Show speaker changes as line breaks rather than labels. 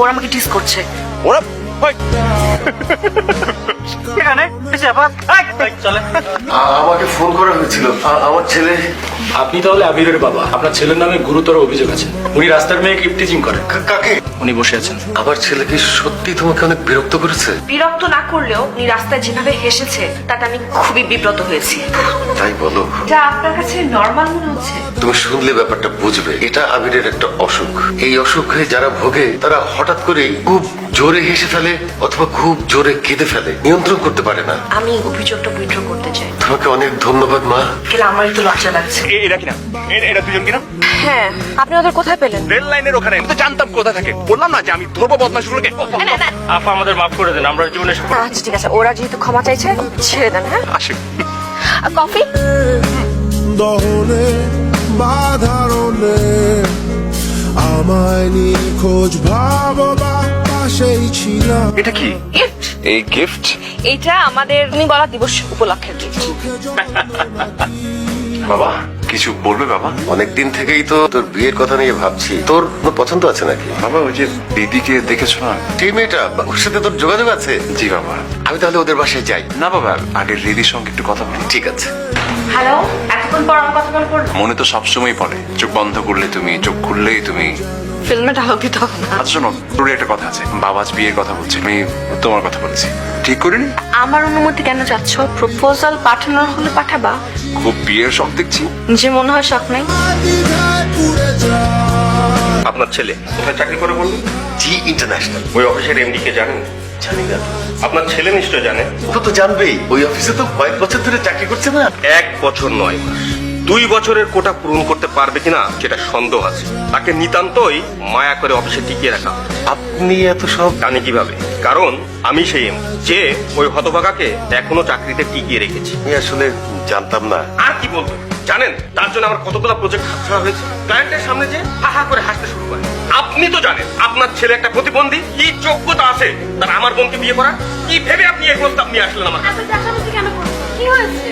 ওরা আমাকে টিস করছে।
ওরা
আমাকে ফোন করা হয়েছিল, আমার ছেলে।
আপনি তাহলে আবিরের বাবা। আপনার ছেলের নামে গুরুতর অভিযোগ আছে। উনি রাস্তার মেয়েকে ইপটিজিং করে।
কাকে?
উনি বসে আছেন।
আমার ছেলে কি সত্যি তোমাকে অনেক বিরক্ত করেছে?
বিরক্ত না করলেও উনি রাস্তায় যেভাবে হেসেছে তাতে আমি খুবই বিব্রত হয়েছি।
তাই বলো?
যা আপনার কাছে নর্মাল মনে হচ্ছে।
তুমি শুনলে ব্যাপারটা বুঝবে, এটা আবিরের একটা অসুখ। এই অসুখে যারা ভোগে তারা হঠাৎ করে খুব জোরে হেসে ফেলে অথবা খুব জোরে কেঁদে ফেলে, নিয়ন্ত্রণ করতে পারে না।
আমি অভিযোগটা উইথড্র করতে চাই।
তোমাকে অনেক ধন্যবাদ মা।
কিন্তু আমার একটু লজ্জা লাগছে।
এরা কিনা? এরা দুজন কিনা?
হ্যাঁ, আপনি ওদের কোথায় পেলেন?
রেল লাইনের ওখানে। আমি তো জানতাম কোথায় থাকে। বললাম না যে আমি ধরবো বদমাশগুলোকে।
আপা আমাদের মাফ করে দেন, আমরা জীবনে
আচ্ছা ঠিক আছে, ওরা যেহেতু ক্ষমা চাইছে ছেড়ে দেন। হ্যাঁ,
আসে।
কফি।
দহনে বাধারণে আমায় নিখোঁজ ভাববা পাশেই ছিলাম।
এটা কি?
গিফট।
এই গিফট?
এটা আমাদের তুমি বলা দিবস উপলক্ষের গিফট।
বাবা কিছু বলবে বাবা?
অনেকদিন থেকেই তো তোর বিয়ের কথা নিয়ে ভাবছি। তোর কোনো পছন্দ আছে নাকি?
বাবা ওই যে দিদিকে দেখেছো না?
সেই মেয়েটা, ওর সাথে তোর যোগাযোগ আছে?
জি বাবা।
আমি তাহলে ওদের বাসায় যাই।
না বাবা, আগে দিদির সঙ্গে একটু কথা বলি।
ঠিক আছে।
হ্যালো, এতক্ষণ পর আমার কথা মনে পড়লো?
মনে তো সবসময় পড়ে, চোখ বন্ধ করলে তুমি, চোখ খুললেই তুমি।
ফিল্মে ডায়লগ দিতে হবে না।
আচ্ছা শোনো, তোর একটা কথা আছে। বাবা আজ বিয়ের কথা বলছে, আমি তোমার কথা বলেছি। ঠিক করিনি?
আমার অনুমতি কেন চাচ্ছ? প্রপোজাল পাঠানোর হলে পাঠাবা।
খুব বিয়ের শখ দেখছি।
যে মনে হয় শখ নাই।
আপনার ছেলে কোথায় চাকরি করে বলুন?
জি ইন্টারন্যাশনাল।
ওই অফিসের এমডি কে জানেন?
জানি না।
আপনার ছেলে নিশ্চয় জানে।
ও তো জানবেই, ওই অফিসে তো কয়েক বছর ধরে চাকরি করছে না।
1 বছর 9 মাস, 2 বছরের কোটা পূরণ করতে পারবে কিনা সেটা সন্দেহ আছে। তাকে নিতান্তই মায়া করে অফিসে টিকিয়ে রাখা।
আপনি এত সব
জানি কিভাবে? কারণ আমি সেই এমডি যে ওই হতভাগাকে এখনো চাকরিতে টিকিয়ে রেখেছি।
আমি আসলে জানতাম না।
আর কি বলবো জানেন, তার জন্য আমার কতগুলো প্রজেক্ট হাতছাড়া হয়েছে। ক্লায়েন্টের সামনে যে হা হা করে হাসতে শুরু করে। আপনি তো জানেন আপনার ছেলে একটা প্রতিবন্ধী। কি যোগ্যতা আছে তার আমার বোনকে বিয়ে করার? কি ভেবে আপনি এই প্রস্তাব নিয়ে আসলেন আমার কাছে?
কেন? কি হয়েছে?